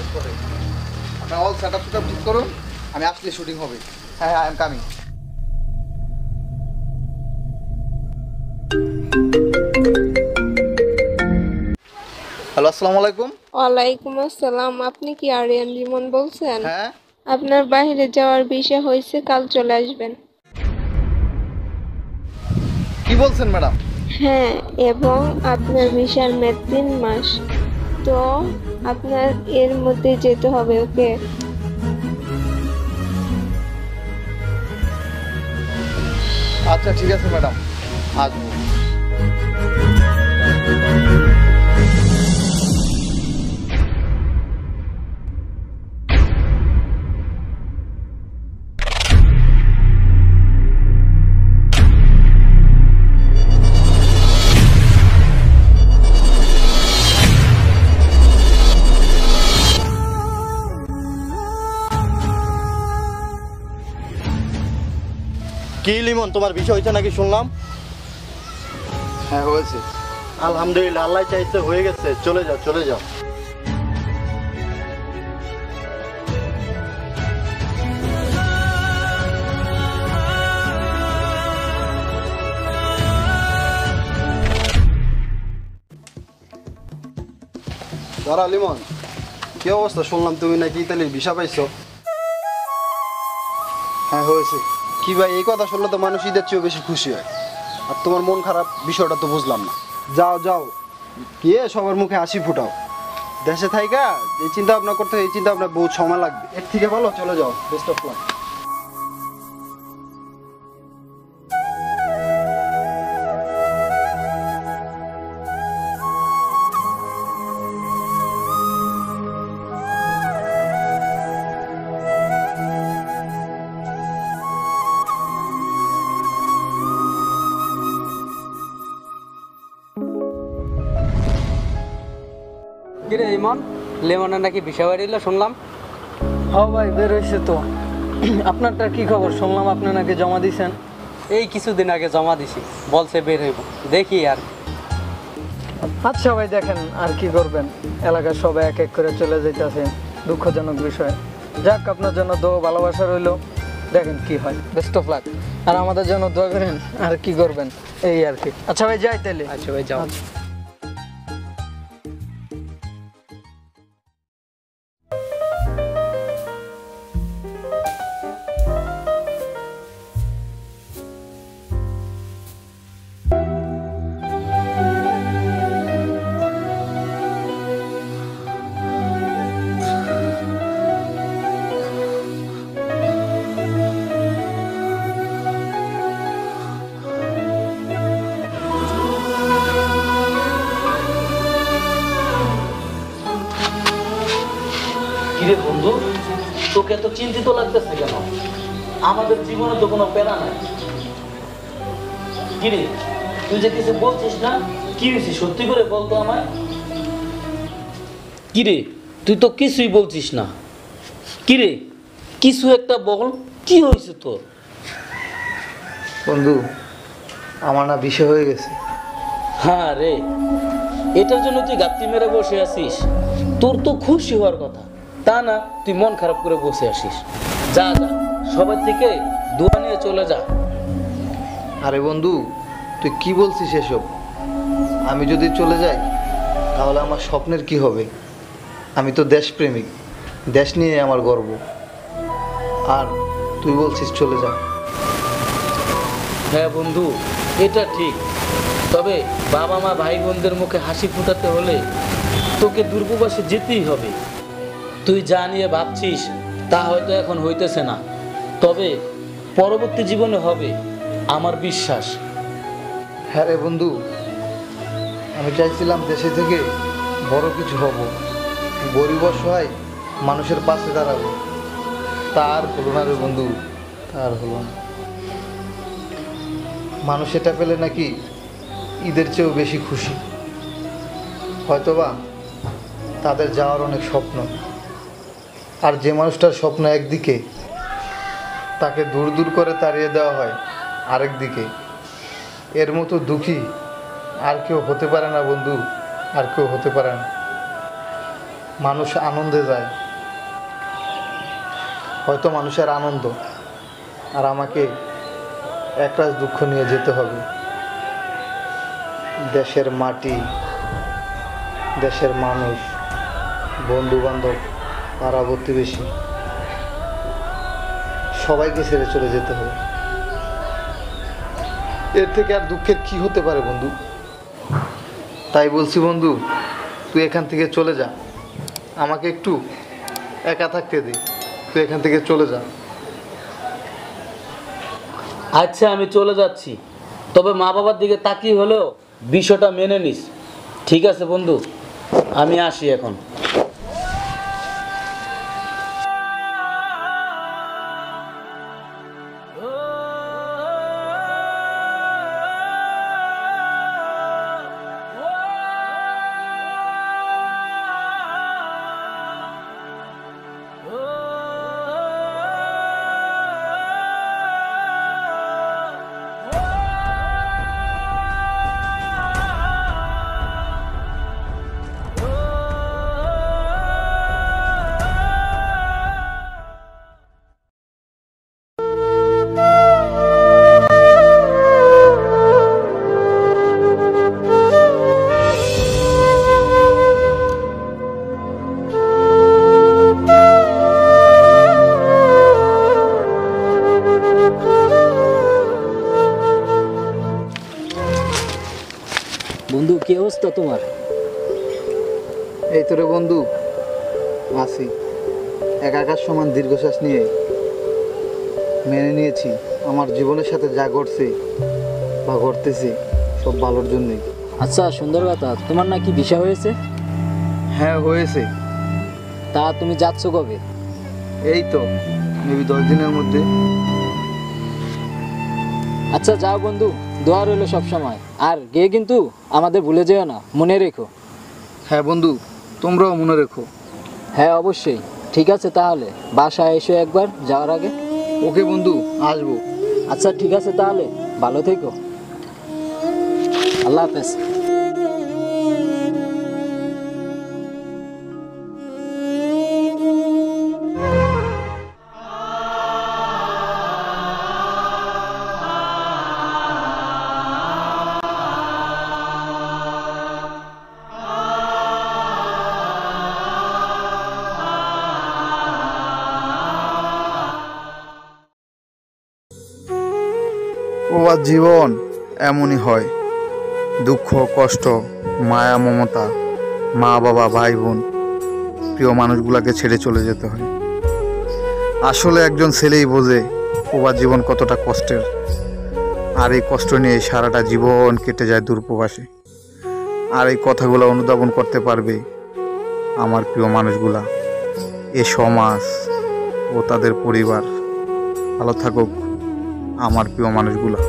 স্পটে। আপনার all setup ঠিক করুন, আমি আসলে শুটিং হবে। হ্যাঁ হ্যাঁ, আই এম কামিং। হ্যালো, আসসালামু আলাইকুম। ওয়ালাইকুম আসসালাম। আপনি কি আরিয়ান রিমন বলছেন? হ্যাঁ, আপনার বাইরে যাওয়ার ভিসা হয়েছে, কাল চলে আসবেন। কি বলছেন ম্যাডাম? হ্যাঁ, এবং আপনার ভিসার মেয়াদ 3 মাস। তো আপনার এর মধ্যে যেতে হবে, ওকে? আচ্ছা ঠিক আছে ম্যাডাম, আসবো। কি লিমন, তোমার বিষয় হয়েছে নাকি শুনলাম? হ্যাঁ হয়েছে। আলহামদুলিল্লাহ, আল্লাহ চাইছে হয়ে গেছে। চলে যাও চলে যাও। দাঁড়া লিমন, কি অবস্থা? শুনলাম তুমি নাকি ইতালির ভিসা পাইছো। হ্যাঁ হয়েছে। কি ভাই, এই কথা শুনলে তো মানুষ ঈদের চেয়েও বেশি খুশি হয়। আর তোমার মন খারাপ বিষয়টা তো বুঝলাম না। যাও যাও, গিয়ে সবার মুখে হাসি ফুটাও। দেশে থাইকা এই চিন্তা ভাবনা করতে, এই চিন্তা ভাবনা বহুত সময় লাগবে। এর থেকে ভালো চলে যাও। Best of luck. কিরে ইমন, লেমনের নাকি ভিসা বাড়িল শুনলাম? হ্যাঁ ভাই, বের হয়েছে তো। আপনারটা কি খবর? শুনলাম আপনি নাকি জমা দিয়েছেন। এই কিছুদিন আগে জমা দিছি, বলছে বের হইব, দেখি আর। আচ্ছা ভাই, দেখেন আর কি করবেন, এলাকার সবাই এক এক করে চলে যাইতেছে, দুঃখজনক বিষয়। যাক, আপনার জন্য দোয়া ভালোবাসা রইল, দেখেন কি হয়। Best of luck. আর আমাদের জন্য দোয়া করেন, আর কি করবেন, এই আর কি। আচ্ছা ভাই, যাই তাহলে। আচ্ছা ভাই, যাও। কিরে বন্ধু, তোকে এত চিন্তিত লাগতেছে কেন? আমাদের জীবনে তো কোনো প্যারা নাই। কিরে, তুই যে কিছু বলছিস না, কি হয়েছে সত্যি করে বলতো আমায়। কিরে, তুই তো কিছুই বলছিস না। কিরে, কিছু একটা বল, কি হয়েছে তোর? বন্ধু, আমার না বিষয় হয়ে গেছে। হ্যাঁ রে, এটার জন্য তুই গাপ্তি মেরে বসে আছিস? তোর তো খুশি হওয়ার কথা, তা না তুই মন খারাপ করে বসে আসিস। যা যা, সবাই থেকে দোয়া নিয়ে চলে যা। আরে বন্ধু, তুই কি বলছিস এসব? আমি যদি চলে যাই তাহলে আমার স্বপ্নের কি হবে? আমি তো দেশপ্রেমিক, দেশ নিয়ে আমার গর্ব। আর তুই বলছিস চলে যা। হ্যাঁ বন্ধু, এটা ঠিক। তবে বাবা মা ভাই বোনদের মুখে হাসি ফোটাতে হলে তোকে দূরপ্রবাসে যেতেই হবে। তুই যা নিয়ে ভাবছিস তা হয়তো এখন হইতেছে না, তবে পরবর্তী জীবনে হবে, আমার বিশ্বাস। হ্যাঁ রে বন্ধু, আমি চাইছিলাম দেশে থেকে বড় কিছু হব, গরিব অসহায় মানুষের পাশে দাঁড়াবো। তার হলো না রে বন্ধু, তার হলো না। মানুষ এটা পেলে নাকি ঈদের চেয়েও বেশি খুশি। হয়তোবা তাদের যাওয়ার অনেক স্বপ্ন, আর যে মানুষটার স্বপ্ন একদিকে, তাকে দূর দূর করে তাড়িয়ে দেওয়া হয় আরেক দিকে। এর মতো দুঃখী আর কেউ হতে পারে না বন্ধু, আর কেউ হতে পারে না। মানুষ আনন্দে যায়, হয়তো মানুষের আনন্দ, আর আমাকে একরাশ দুঃখ নিয়ে যেতে হবে। দেশের মাটি, দেশের মানুষ, বন্ধু বান্ধব, পাড়া প্রতিবেশী সবাইকে ছেড়ে চলে যেতে হবে। এর থেকে আর দুঃখের কি হতে পারে বন্ধু? তাই বলছি বন্ধু, তুই এখান থেকে চলে যা, আমাকে একটু একা থাকতে দে, তুই এখান থেকে চলে যা। আচ্ছা আমি চলে যাচ্ছি, তবে মা বাবার দিকে তাকিয়ে হলেও বিষয়টা মেনে নিস। ঠিক আছে বন্ধু, আমি আসি এখন। বন্ধু কি অবস্থা তোমার? এই তোরে বন্ধু আছি, একাকার সমান দীর্ঘশ্বাস নিয়ে মেনে নিয়েছি আমার জীবনের সাথে যা ঘটছে বা ঘটতেছে সব ভালোর জন্যই। আচ্ছা সুন্দর কথা, তোমার নাকি ভিসা হয়েছে? হ্যাঁ হয়েছে। তা তুমি যাচ্ছ কবে? এই তো মেবি 10 দিনের মধ্যে। আচ্ছা যাও বন্ধু, দোয়া রইলো সবসময়, আর গিয়ে কিন্তু আমাদের ভুলে যেও না, মনে রেখো। হ্যাঁ বন্ধু, তোমরাও মনে রেখো। হ্যাঁ অবশ্যই। ঠিক আছে তাহলে বাসায় এসো একবার যাওয়ার আগে। ওকে বন্ধু, আসবো। আচ্ছা ঠিক আছে তাহলে, ভালো থেকো, আল্লাহ হাফেজ। প্রবাস জীবন এমনই হয়, দুঃখ কষ্ট, মায়া মমতা, মা বাবা ভাই বোন, প্রিয় মানুষগুলোকে ছেড়ে চলে যেতে হয়। আসলে একজন ছেলেই বোঝে প্রবাস জীবন কতটা কষ্টের, আর এই কষ্ট নিয়ে সারাটা জীবন কেটে যায় দূরপ্রবাসে। আর এই কথাগুলো অনুধাবন করতে পারবে আমার প্রিয় মানুষগুলা, এ সমাজ ও তাদের পরিবার। ভালো থাকুক আমার প্রিয় মানুষগুলা।